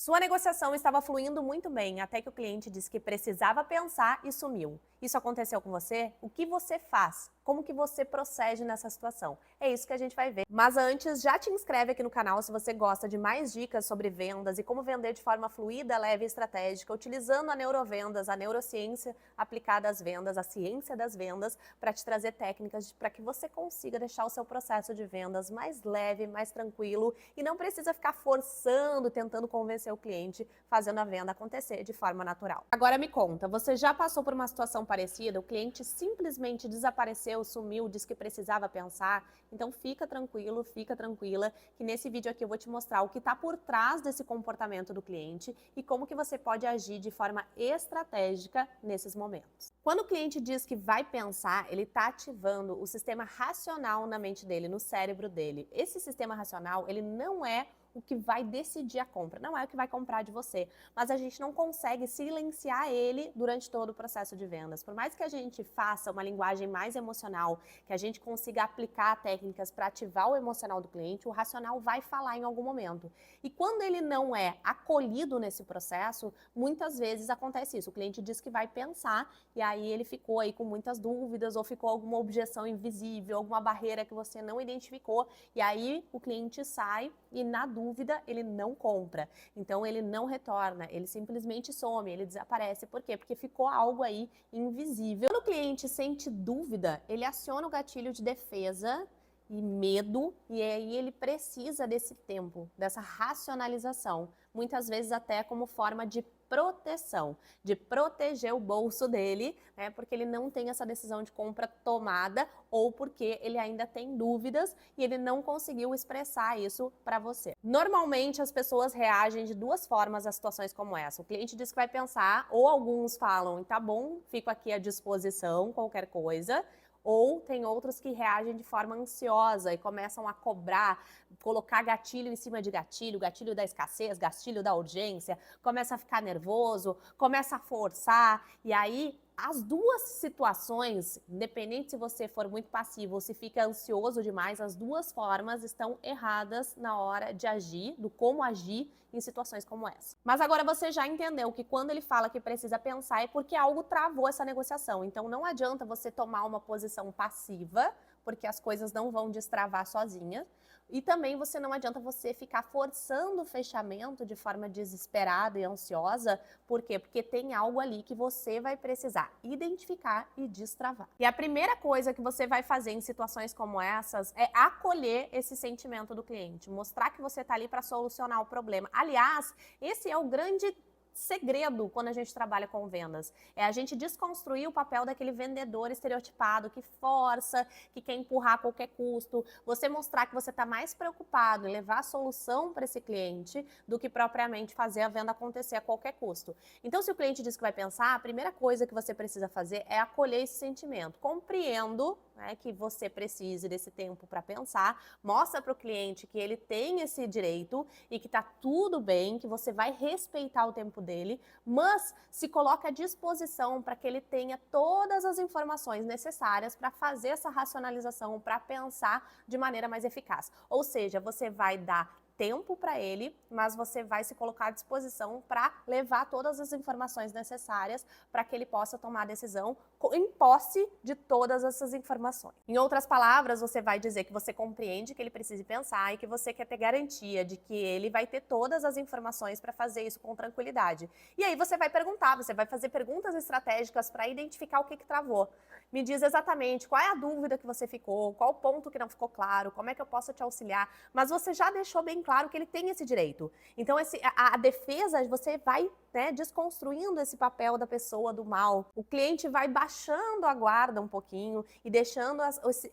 Sua negociação estava fluindo muito bem, até que o cliente disse que precisava pensar e sumiu. Isso aconteceu com você? O que você faz? Como que você procede nessa situação? É isso que a gente vai ver. Mas antes, já te inscreve aqui no canal se você gosta de mais dicas sobre vendas e como vender de forma fluida, leve e estratégica, utilizando a neurovendas, a neurociência aplicada às vendas, a ciência das vendas, para te trazer técnicas para que você consiga deixar o seu processo de vendas mais leve, mais tranquilo e não precisa ficar forçando, tentando convencer o cliente, fazendo a venda acontecer de forma natural. Agora me conta, você já passou por uma situação parecida? O cliente simplesmente desapareceu, sumiu, disse que precisava pensar? Então fica tranquilo, fica tranquila, que nesse vídeo aqui eu vou te mostrar o que está por trás desse comportamento do cliente e como que você pode agir de forma estratégica nesses momentos. Quando o cliente diz que vai pensar, ele está ativando o sistema racional na mente dele, no cérebro dele. Esse sistema racional, ele não é o que vai decidir a compra, não é o que vai comprar de você, mas a gente não consegue silenciar ele durante todo o processo de vendas. Por mais que a gente faça uma linguagem mais emocional, que a gente consiga aplicar técnicas para ativar o emocional do cliente, o racional vai falar em algum momento. E quando ele não é acolhido nesse processo, muitas vezes acontece isso. O cliente diz que vai pensar e aí ele ficou aí com muitas dúvidas ou ficou alguma objeção invisível, alguma barreira que você não identificou e aí o cliente sai e na dúvida ele não compra. Então ele não retorna, ele simplesmente some, ele desaparece. Por quê? Porque ficou algo aí invisível. Quando o cliente sente dúvida, ele aciona o gatilho de defesa e medo, e aí ele precisa desse tempo, dessa racionalização, muitas vezes até como forma de proteção, de proteger o bolso dele, né, porque ele não tem essa decisão de compra tomada ou porque ele ainda tem dúvidas e ele não conseguiu expressar isso para você. Normalmente as pessoas reagem de duas formas a situações como essa. O cliente diz que vai pensar, ou alguns falam, tá bom, fico aqui à disposição, qualquer coisa, ou tem outros que reagem de forma ansiosa e começam a cobrar, colocar gatilho em cima de gatilho, gatilho da escassez, gatilho da urgência, começa a ficar nervoso, começa a forçar, e aí as duas situações, independente se você for muito passivo ou se fica ansioso demais, as duas formas estão erradas na hora de agir, do como agir em situações como essa. Mas agora você já entendeu que quando ele fala que precisa pensar é porque algo travou essa negociação. Então não adianta você tomar uma posição passiva, porque as coisas não vão destravar sozinhas. E também não adianta você ficar forçando o fechamento de forma desesperada e ansiosa. Por quê? Porque tem algo ali que você vai precisar identificar e destravar. E a primeira coisa que você vai fazer em situações como essas é acolher esse sentimento do cliente, mostrar que você está ali para solucionar o problema. Aliás, esse é o grande segredo quando a gente trabalha com vendas. É a gente desconstruir o papel daquele vendedor estereotipado que força, que quer empurrar a qualquer custo. Você mostrar que você está mais preocupado em levar a solução para esse cliente do que propriamente fazer a venda acontecer a qualquer custo. Então, se o cliente diz que vai pensar, a primeira coisa que você precisa fazer é acolher esse sentimento. Compreendo, né, que você precise desse tempo para pensar, mostra para o cliente que ele tem esse direito e que está tudo bem, que você vai respeitar o tempo dele, mas se coloca à disposição para que ele tenha todas as informações necessárias para fazer essa racionalização, para pensar de maneira mais eficaz. Ou seja, você vai dar tempo para ele, mas você vai se colocar à disposição para levar todas as informações necessárias para que ele possa tomar a decisão em posse de todas essas informações. Em outras palavras, você vai dizer que você compreende que ele precise pensar e que você quer ter garantia de que ele vai ter todas as informações para fazer isso com tranquilidade. E aí você vai perguntar, você vai fazer perguntas estratégicas para identificar o que travou. Me diz exatamente qual é a dúvida que você ficou, qual o ponto que não ficou claro, como é que eu posso te auxiliar, mas você já deixou bem claro que ele tem esse direito. Então a defesa, você vai, né, desconstruindo esse papel da pessoa do mal. O cliente vai baixando a guarda um pouquinho e deixando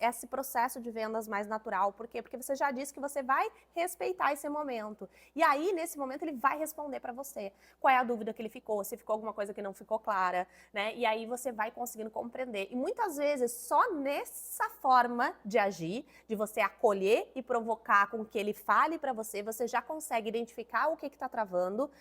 esse processo de vendas mais natural. Por quê? Porque você já disse que você vai respeitar esse momento. E aí, nesse momento, ele vai responder para você. Qual é a dúvida que ele ficou, se ficou alguma coisa que não ficou clara, né? E aí você vai conseguindo compreender. E muitas vezes, só nessa forma de agir, de você acolher e provocar com que ele fale para você, você já consegue identificar o que está travando,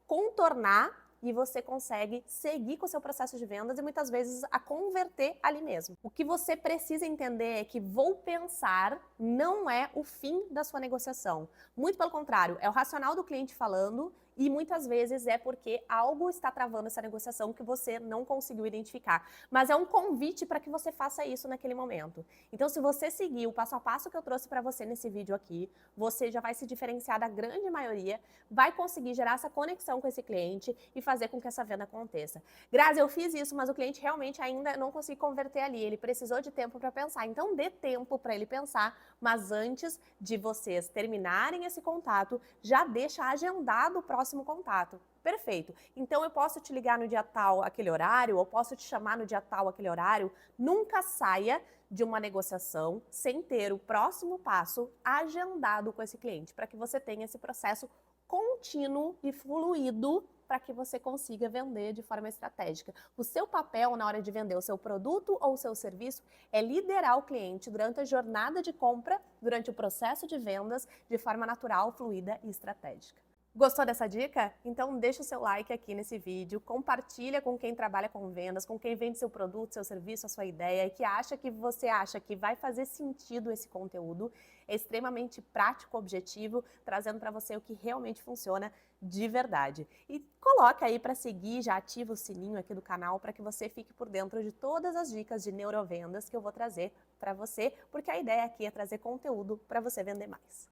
contornar e você consegue seguir com o seu processo de vendas e muitas vezes a converter ali mesmo. O que você precisa entender é que vou pensar não é o fim da sua negociação. Muito pelo contrário, é o racional do cliente falando e muitas vezes é porque algo está travando essa negociação que você não conseguiu identificar. Mas é um convite para que você faça isso naquele momento. Então, se você seguir o passo a passo que eu trouxe para você nesse vídeo aqui, você já vai se diferenciar da grande maioria, vai conseguir gerar essa conexão com esse cliente e fazer com que essa venda aconteça. Grazi, eu fiz isso, mas o cliente realmente ainda não conseguiu converter ali, ele precisou de tempo para pensar. Então, dê tempo para ele pensar, mas antes de vocês terminarem esse contato, já deixa agendado o próximo contato. Perfeito. Então eu posso te ligar no dia tal, aquele horário, ou posso te chamar no dia tal, aquele horário. Nunca saia de uma negociação sem ter o próximo passo agendado com esse cliente, para que você tenha esse processo contínuo e fluido para que você consiga vender de forma estratégica. O seu papel na hora de vender o seu produto ou o seu serviço é liderar o cliente durante a jornada de compra, durante o processo de vendas, de forma natural, fluida e estratégica. Gostou dessa dica? Então deixa o seu like aqui nesse vídeo, compartilha com quem trabalha com vendas, com quem vende seu produto, seu serviço, a sua ideia e que você acha que vai fazer sentido esse conteúdo. É extremamente prático, objetivo, trazendo para você o que realmente funciona de verdade. E coloca aí para seguir, já ativa o sininho aqui do canal para que você fique por dentro de todas as dicas de neurovendas que eu vou trazer para você, porque a ideia aqui é trazer conteúdo para você vender mais.